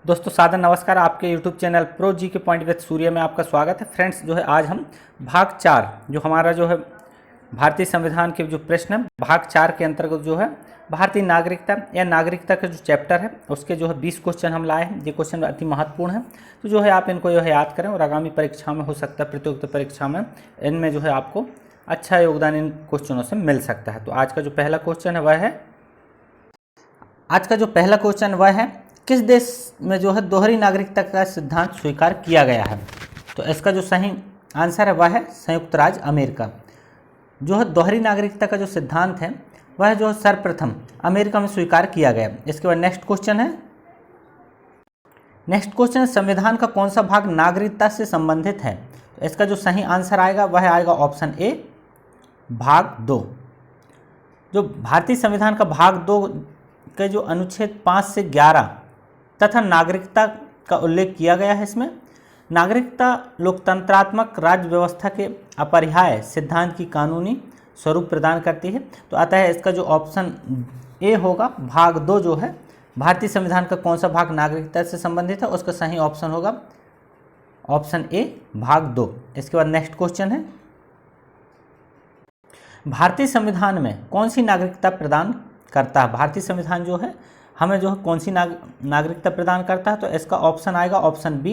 दोस्तों सादर नमस्कार। आपके YouTube चैनल प्रो जी के पॉइंट विद सूर्य में आपका स्वागत है। फ्रेंड्स जो है आज हम भाग 4 जो हमारा जो है भारतीय संविधान के जो प्रश्न है भाग 4 के अंतर्गत जो है भारतीय नागरिकता या नागरिकता का जो चैप्टर है उसके जो है 20 क्वेश्चन हम लाए हैं। ये क्वेश्चन अति महत्वपूर्ण है, तो जो है आप इनको जो है याद करें और आगामी परीक्षा में हो सकता है प्रतियोगिता परीक्षा में इनमें जो है आपको अच्छा योगदान इन क्वेश्चनों से मिल सकता है। तो आज का जो पहला क्वेश्चन है किस देश में जो है दोहरी नागरिकता का सिद्धांत स्वीकार किया गया है। तो इसका जो सही आंसर है वह है संयुक्त राज्य अमेरिका। जो है दोहरी नागरिकता का जो सिद्धांत है वह जो है सर्वप्रथम अमेरिका में स्वीकार किया गया। इसके बाद नेक्स्ट क्वेश्चन है संविधान का कौन सा भाग नागरिकता से संबंधित है। तो इसका जो सही आंसर आएगा वह आएगा ऑप्शन ए भाग 2। जो भारतीय संविधान का भाग 2 के जो अनुच्छेद 5 से 11 तथा नागरिकता का उल्लेख किया गया है। इसमें नागरिकता लोकतंत्रात्मक राज्य व्यवस्था के अपरिहार्य सिद्धांत की कानूनी स्वरूप प्रदान करती है। तो अतः इसका जो ऑप्शन ए होगा भाग 2 जो है भारतीय संविधान का कौन सा भाग नागरिकता से संबंधित है उसका सही ऑप्शन होगा ऑप्शन ए भाग 2। इसके बाद नेक्स्ट क्वेश्चन है भारतीय संविधान में कौन सी नागरिकता प्रदान करता है। भारतीय संविधान जो है हमें जो है कौन सी नागरिकता प्रदान करता है। तो इसका ऑप्शन आएगा ऑप्शन बी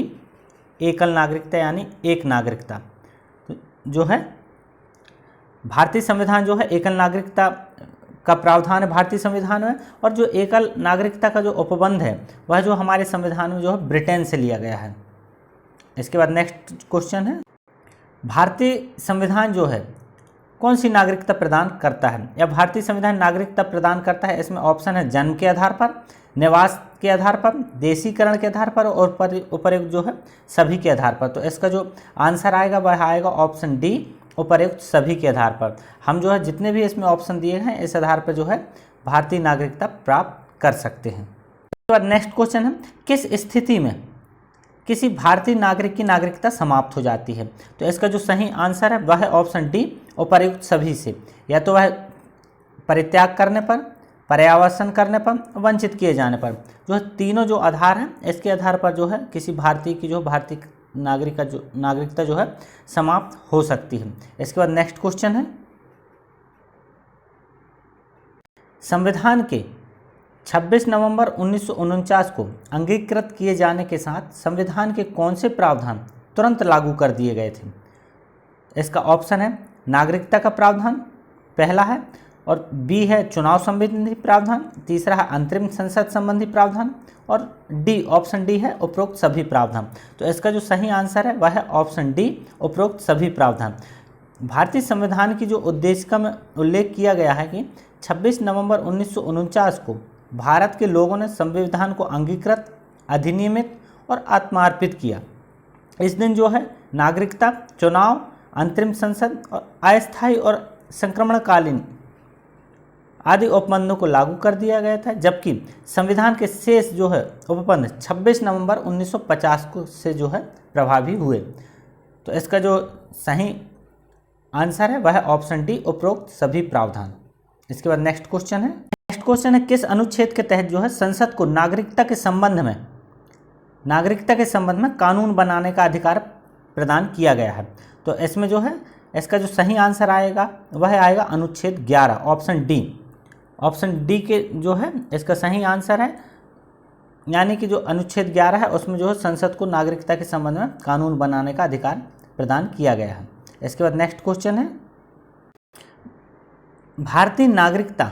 एकल नागरिकता यानी एक नागरिकता। तो जो है भारतीय संविधान जो है एकल नागरिकता का प्रावधान है भारतीय संविधान में, और जो एकल नागरिकता का जो उपबंध है वह जो हमारे संविधान में जो है ब्रिटेन से लिया गया है। इसके बाद नेक्स्ट क्वेश्चन है भारतीय संविधान जो है कौन सी नागरिकता प्रदान करता है या भारतीय संविधान नागरिकता प्रदान करता है। इसमें ऑप्शन है जन्म के आधार पर, निवास के आधार पर, देशीकरण के आधार पर और उपयुक्त जो है सभी के आधार पर। तो इसका जो आंसर आएगा वह आएगा ऑप्शन डी उपयुक्त सभी के आधार पर। हम जो है जितने भी इसमें ऑप्शन दिए हैं इस आधार पर जो है भारतीय नागरिकता प्राप्त कर सकते हैं। उसके बाद नेक्स्ट क्वेश्चन है किस स्थिति में किसी भारतीय नागरिक की नागरिकता समाप्त हो जाती है। तो इसका जो सही आंसर है वह है ऑप्शन डी उपर्युक्त सभी से, या तो वह परित्याग करने पर, पर्यावसन करने पर, वंचित किए जाने पर। जो है तीनों जो आधार हैं इसके आधार पर जो है किसी भारतीय की जो भारतीय नागरिकता जो है समाप्त हो सकती है। इसके बाद नेक्स्ट क्वेश्चन है संविधान के 26 नवंबर 1949 को अंगीकृत किए जाने के साथ संविधान के कौन से प्रावधान तुरंत लागू कर दिए गए थे। इसका ऑप्शन है नागरिकता का प्रावधान पहला है, और बी है चुनाव संबंधी प्रावधान, तीसरा है अंतरिम संसद संबंधी प्रावधान, और डी ऑप्शन डी है उपरोक्त सभी प्रावधान। तो इसका जो सही आंसर है वह है ऑप्शन डी उपरोक्त सभी प्रावधान। भारतीय संविधान की जो उद्देशिका में उल्लेख किया गया है कि 26 नवंबर 1949 को भारत के लोगों ने संविधान को अंगीकृत, अधिनियमित और आत्मार्पित किया। इस दिन जो है नागरिकता, चुनाव, अंतरिम संसद और अस्थायी और संक्रमणकालीन आदि उपबंधों को लागू कर दिया गया था, जबकि संविधान के शेष जो है उपबंध 26 नवंबर 1950 को से जो है प्रभावी हुए। तो इसका जो सही आंसर है वह है ऑप्शन डी उपरोक्त सभी प्रावधान। इसके बाद नेक्स्ट क्वेश्चन है किस अनुच्छेद के तहत जो है संसद को नागरिकता के संबंध में कानून बनाने का अधिकार प्रदान किया गया है। तो इसमें जो है इसका जो सही आंसर आएगा वह आएगा अनुच्छेद 11 ऑप्शन डी के जो है इसका सही आंसर है, यानी कि जो अनुच्छेद 11 है उसमें जो है संसद को नागरिकता के संबंध में कानून बनाने का अधिकार प्रदान किया गया है। इसके बाद नेक्स्ट क्वेश्चन है भारतीय नागरिकता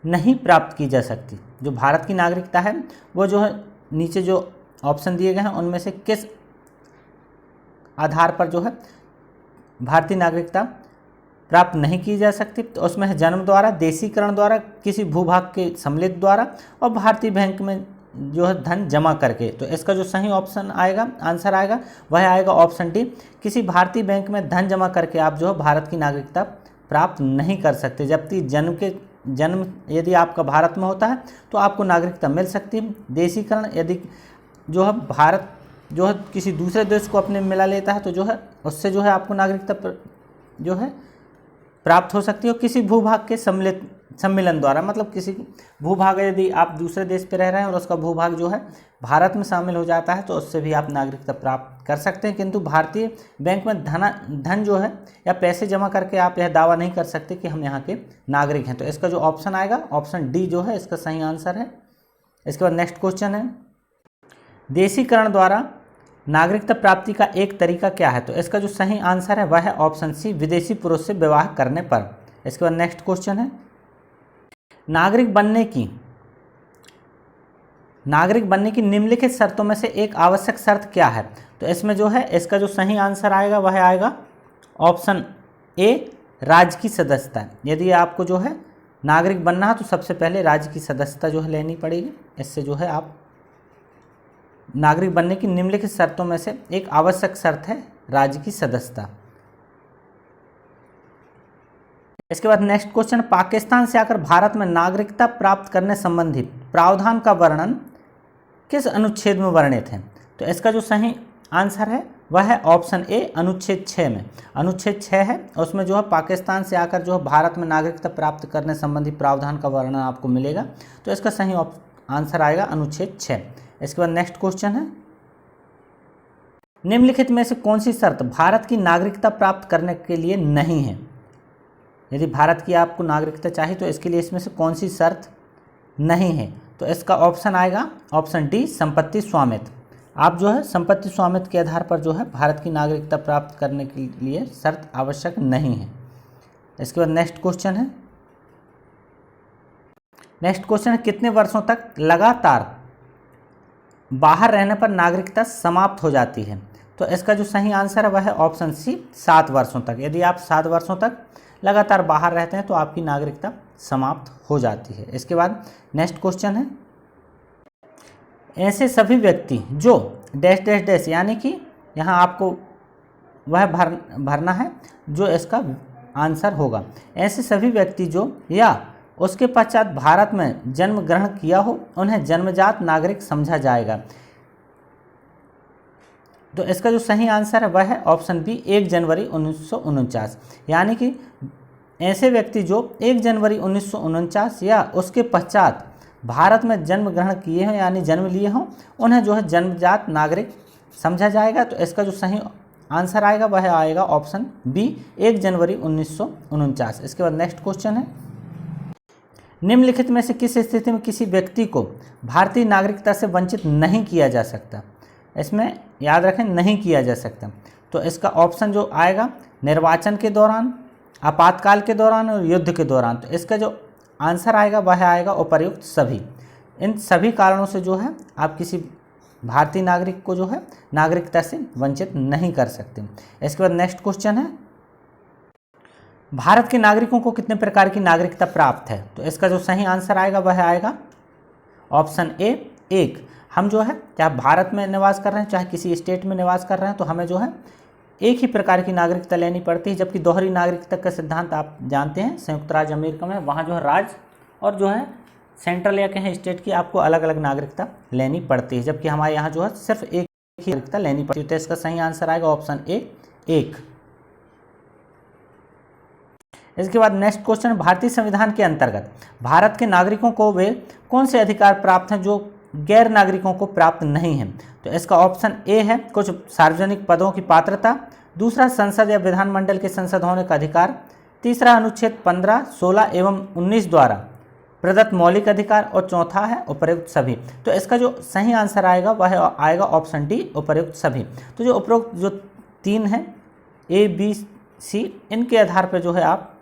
नहीं प्राप्त की जा सकती। जो भारत की नागरिकता है वो जो है नीचे जो ऑप्शन दिए गए हैं उनमें से किस आधार पर जो है भारतीय नागरिकता प्राप्त नहीं की जा सकती। तो उसमें है जन्म द्वारा, देशीकरण द्वारा, किसी भूभाग के सम्मिलित द्वारा और भारतीय बैंक में जो है धन जमा करके। तो इसका जो सही ऑप्शन आएगा आंसर आएगा वह आएगा ऑप्शन डी किसी भारतीय बैंक में धन जमा करके आप जो है भारत की नागरिकता प्राप्त नहीं कर सकते। जबकि जन्म यदि आपका भारत में होता है तो आपको नागरिकता मिल सकती है। देशीकरण यदि जो है भारत जो है किसी दूसरे देश को अपने मिला लेता है तो जो है उससे जो है आपको नागरिकता जो है प्राप्त हो सकती है। और किसी भूभाग के सम्मिलित सम्मेलन द्वारा, मतलब किसी भूभाग, यदि आप दूसरे देश पे रह रहे हैं और उसका भूभाग जो है भारत में शामिल हो जाता है तो उससे भी आप नागरिकता प्राप्त कर सकते हैं। किंतु भारतीय बैंक में धन जो है या पैसे जमा करके आप यह दावा नहीं कर सकते कि हम यहाँ के नागरिक हैं। तो इसका जो ऑप्शन आएगा, ऑप्शन डी जो है इसका सही आंसर है। इसके बाद नेक्स्ट क्वेश्चन है, देशीकरण द्वारा नागरिकता प्राप्ति का एक तरीका क्या है? तो इसका जो सही आंसर है वह है ऑप्शन सी, विदेशी पुरुष से विवाह करने पर। इसके बाद नेक्स्ट क्वेश्चन है, नागरिक बनने की निम्नलिखित शर्तों में से एक आवश्यक शर्त क्या है? तो इसमें जो है इसका जो सही आंसर आएगा वह आएगा ऑप्शन ए, राज्य की सदस्यता। यदि आपको जो है नागरिक बनना है तो सबसे पहले राज्य की सदस्यता जो है लेनी पड़ेगी। इससे जो है आप नागरिक बनने की निम्नलिखित शर्तों में से एक आवश्यक शर्त है राज्य की सदस्यता। इसके बाद नेक्स्ट क्वेश्चन, पाकिस्तान से आकर भारत में नागरिकता प्राप्त करने संबंधी प्रावधान का वर्णन किस अनुच्छेद में वर्णित है? तो इसका जो सही आंसर है वह है ऑप्शन ए, अनुच्छेद 6 में। अनुच्छेद 6 है, उसमें जो है पाकिस्तान से आकर जो है भारत में नागरिकता प्राप्त करने संबंधी प्रावधान का वर्णन आपको मिलेगा। तो इसका सही आंसर आएगा अनुच्छेद 6। इसके बाद नेक्स्ट क्वेश्चन है, निम्नलिखित में से कौन सी शर्त भारत की नागरिकता प्राप्त करने के लिए नहीं है? यदि भारत की आपको नागरिकता चाहिए तो इसके लिए इसमें से कौन सी शर्त नहीं है? तो इसका ऑप्शन आएगा ऑप्शन डी, संपत्ति स्वामित्व। आप जो है संपत्ति स्वामित्व के आधार पर जो है भारत की नागरिकता प्राप्त करने के लिए शर्त आवश्यक नहीं है। इसके बाद नेक्स्ट क्वेश्चन है, कितने वर्षों तक लगातार बाहर रहने पर नागरिकता समाप्त हो जाती है? तो इसका जो सही आंसर है वह है ऑप्शन सी, 7 वर्षों तक। यदि आप 7 वर्षों तक लगातार बाहर रहते हैं तो आपकी नागरिकता समाप्त हो जाती है। इसके बाद नेक्स्ट क्वेश्चन है, ऐसे सभी व्यक्ति जो डैश डैश डैश, यानी कि यहाँ आपको वह भरना है जो इसका आंसर होगा। ऐसे सभी व्यक्ति जो या उसके पश्चात भारत में जन्म ग्रहण किया हो उन्हें जन्मजात नागरिक समझा जाएगा। तो इसका जो सही आंसर है वह है ऑप्शन बी, 1 जनवरी 1949। यानी कि ऐसे व्यक्ति जो 1 जनवरी 1949 या उसके पश्चात भारत में जन्म ग्रहण किए हों यानी जन्म लिए हों उन्हें जो है जन्मजात नागरिक समझा जाएगा। तो इसका जो सही आंसर आएगा वह आएगा ऑप्शन बी, 1 जनवरी 1949। इसके बाद नेक्स्ट क्वेश्चन है, निम्नलिखित में से किस स्थिति में किसी व्यक्ति को भारतीय नागरिकता से वंचित नहीं किया जा सकता? इसमें याद रखें, नहीं किया जा सकता। तो इसका ऑप्शन जो आएगा, निर्वाचन के दौरान, आपातकाल के दौरान और युद्ध के दौरान। तो इसका जो आंसर आएगा वह आएगा उपर्युक्त सभी। इन सभी कारणों से जो है आप किसी भारतीय नागरिक को जो है नागरिकता से वंचित नहीं कर सकते। इसके बाद नेक्स्ट क्वेश्चन है, भारत के नागरिकों को कितने प्रकार की नागरिकता प्राप्त है? तो इसका जो सही आंसर आएगा वह आएगा ऑप्शन ए, 1। हम जो है चाहे भारत में निवास कर रहे हैं चाहे किसी स्टेट में निवास कर रहे हैं तो हमें जो है एक ही प्रकार की नागरिकता लेनी पड़ती है। जबकि दोहरी नागरिकता का सिद्धांत आप जानते हैं, संयुक्त राज्य अमेरिका में वहाँ जो है राज्य और जो है सेंट्रल या कहीं स्टेट की आपको अलग अलग नागरिकता लेनी पड़ती है, जबकि हमारे यहाँ जो है सिर्फ एक ही नागरिकता लेनी पड़ती है। तो इसका सही आंसर आएगा ऑप्शन ए, 1। इसके बाद नेक्स्ट क्वेश्चन, भारतीय संविधान के अंतर्गत भारत के नागरिकों को वे कौन से अधिकार प्राप्त हैं जो गैर नागरिकों को प्राप्त नहीं हैं? तो इसका ऑप्शन ए है कुछ सार्वजनिक पदों की पात्रता, दूसरा संसद या विधानमंडल के सांसद होने का अधिकार, तीसरा अनुच्छेद 15, 16 एवं 19 द्वारा प्रदत्त मौलिक अधिकार और चौथा है उपयुक्त सभी। तो इसका जो सही आंसर आएगा वह आएगा ऑप्शन डी, उपयुक्त सभी। तो जो उपरोक्त जो 3 हैं ए, बी, सी, इनके आधार पर जो है आप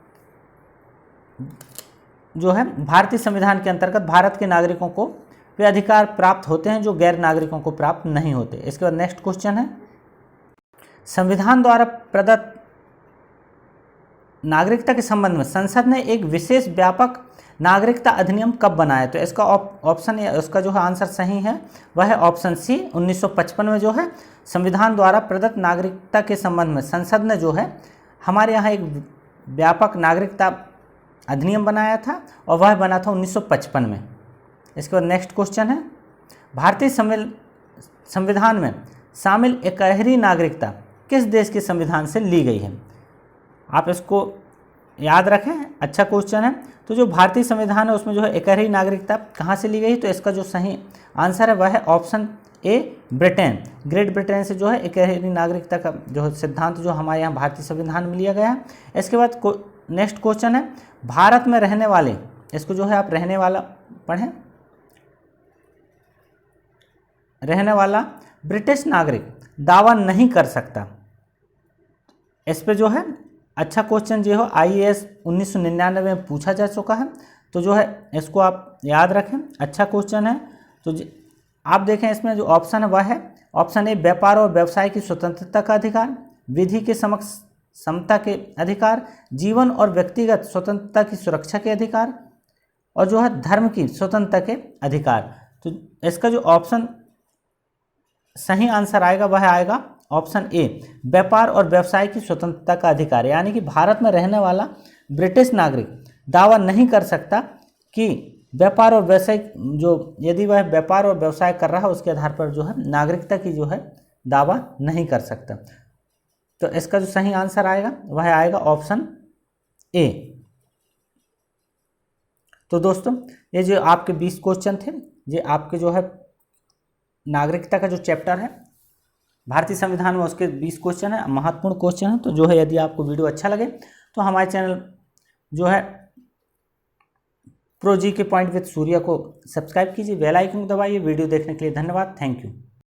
जो है भारतीय संविधान के अंतर्गत भारत के नागरिकों को वे अधिकार प्राप्त होते हैं जो गैर नागरिकों को प्राप्त नहीं होते। इसके बाद नेक्स्ट क्वेश्चन है, संविधान द्वारा प्रदत्त नागरिकता के संबंध में संसद ने एक विशेष व्यापक नागरिकता अधिनियम कब बनाया? तो इसका ऑप्शन उसका जो है आंसर सही है वह है ऑप्शन सी, 1955 में जो है संविधान द्वारा प्रदत्त नागरिकता के संबंध में संसद ने जो है हमारे यहाँ एक व्यापक नागरिकता अधिनियम बनाया था और वह बना था 1955 में। इसके बाद नेक्स्ट क्वेश्चन है, भारतीय संविधान में शामिल इकहरी नागरिकता किस देश के संविधान से ली गई है? आप इसको याद रखें, अच्छा क्वेश्चन है। तो जो भारतीय संविधान है उसमें जो है एकहरी नागरिकता कहाँ से ली गई, तो इसका जो सही आंसर है वह है option A, Britain. Great Britain से जो है एकहरी नागरिकता का जो सिद्धांत जो हमारे यहाँ भारतीय संविधान में लिया गया है। इसके बाद नेक्स्ट क्वेश्चन है, भारत में रहने वाले, इसको जो है आप रहने वाला पढ़ें, रहने वाला ब्रिटिश नागरिक दावा नहीं कर सकता। इस पे जो है अच्छा क्वेश्चन जो है IAS 1999 में पूछा जा चुका है, तो जो है इसको आप याद रखें, अच्छा क्वेश्चन है। तो आप देखें इसमें जो ऑप्शन है वह है ऑप्शन ए, व्यापार और व्यवसाय की स्वतंत्रता का अधिकार, विधि के समक्ष समता के अधिकार, जीवन और व्यक्तिगत स्वतंत्रता की सुरक्षा के अधिकार, और जो है धर्म की स्वतंत्रता के अधिकार। तो इसका जो ऑप्शन सही आंसर आएगा वह आएगा ऑप्शन ए, व्यापार और व्यवसाय की स्वतंत्रता का अधिकार। यानी कि भारत में रहने वाला ब्रिटिश नागरिक दावा नहीं कर सकता कि व्यापार और व्यवसाय जो, यदि वह व्यापार और व्यवसाय कर रहा है उसके आधार पर जो है नागरिकता की जो है दावा नहीं कर सकता। तो इसका जो सही आंसर आएगा वह आएगा ऑप्शन ए। तो दोस्तों ये जो आपके 20 क्वेश्चन थे, ये आपके जो है नागरिकता का जो चैप्टर है भारतीय संविधान में उसके 20 क्वेश्चन है, महत्वपूर्ण क्वेश्चन है। तो जो है यदि आपको वीडियो अच्छा लगे तो हमारे चैनल जो है प्रो जी के पॉइंट विद सूर्या को सब्सक्राइब कीजिए, बेल आइकन को दबाइए। वीडियो देखने के लिए धन्यवाद, थैंक यू।